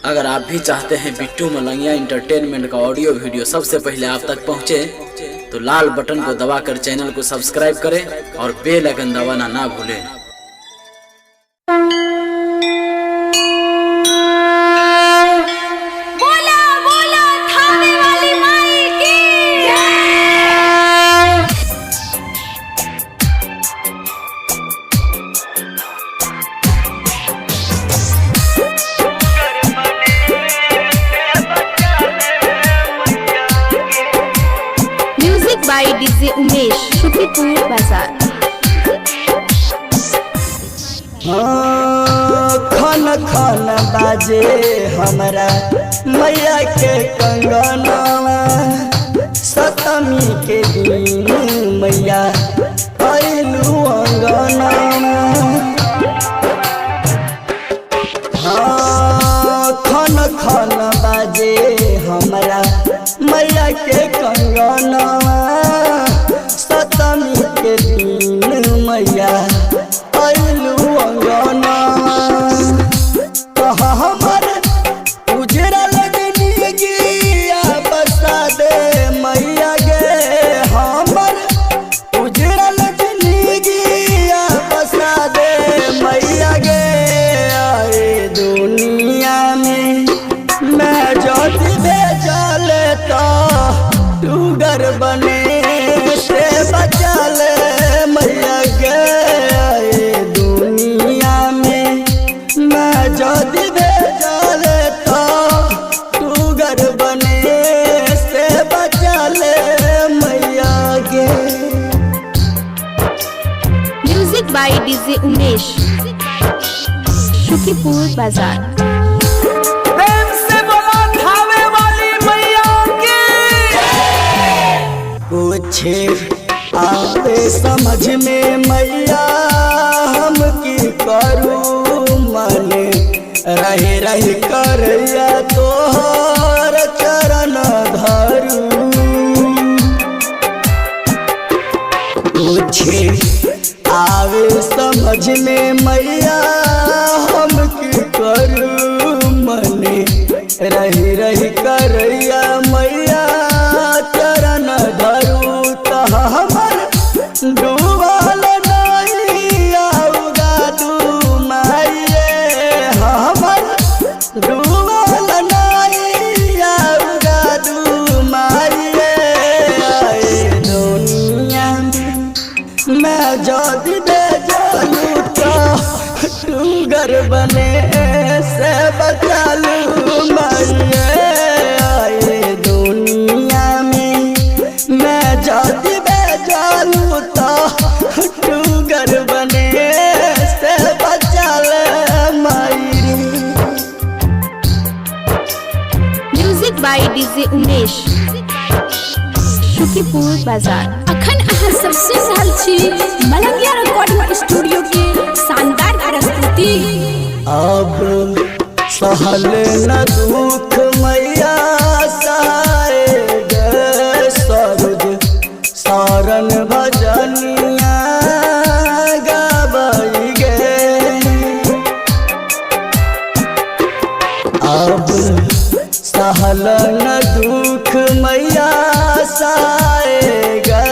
अगर आप भी चाहते हैं बिट्टू मलंगिया इंटरटेनमेंट का ऑडियो वीडियो सबसे पहले आप तक पहुंचे, तो लाल बटन को दबाकर चैनल को सब्सक्राइब करें और बेल आइकन दबाना ना भूलें। बाय डीजे उमेश शुक्रिपुर बाजार। खन खन बाजे हमरा मैया के कंगनवा, सतमी के दिन मैया अइलू अंगनवा। खन खन बाजे हमरा मैया के कंगनवा, सतमी के दिन मैया अइलू अंगनवा। कहा हमर उजरल जिंदगिया बसा दे मैया गे, हमर उजरल जिंदगिया बसा दे मैया गे। आए दुनिया में मैं ज्योति भेजल तो टूगर बने से बचा ले मैया गे। आए दुनिया में मैं ज्योति भेजल तो टूगर बने से बचा ले मैया गे। Music by DJ Umesh Shukripur Bazar. कुछ आवे समझ में मैया हम की करूँ, मन रहे रहे करैया तोहर चरण धरू। कुछ आवे समझ में मैया हम की करूँ, मन रही रही करैया मैया चरण धरू। हमर डूबल नैया उगा तू माइये, हमर डूबल नैया उगा तू माइये। आए दुनिया मैं ज्योति दे जालू तो टूगर बने से बचा लू माइये। आए दुनिया में मैं ज्योति जालू तो टूगर बने से बचा ले मायरी। Music by DJ Umesh Shukripur Bazar. अखन अहाँ सबसे सहल छी मलंगिया रिकॉर्डिंग स्टूडियो के शानदार प्रस्तुति। अब सहल न दुख मैया साए गे, सरुज सारन भजनिया गाबाई गे। अब सहल न दुख मैया साए गे,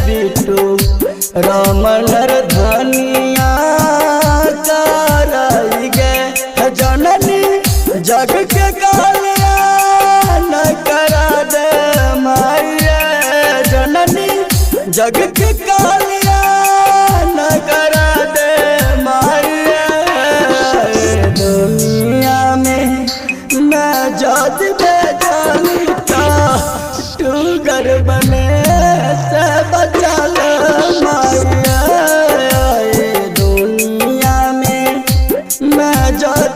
बिट्टू रमन धनिया कराई गे। जननी जग के कल्याण करा दे माया, जननी जग के कल्याण करा दे माया। दुनिया में मैं ज्योति भेजल तो टूगर बने से बचा ले माया। दुनिया में मैं ज्योति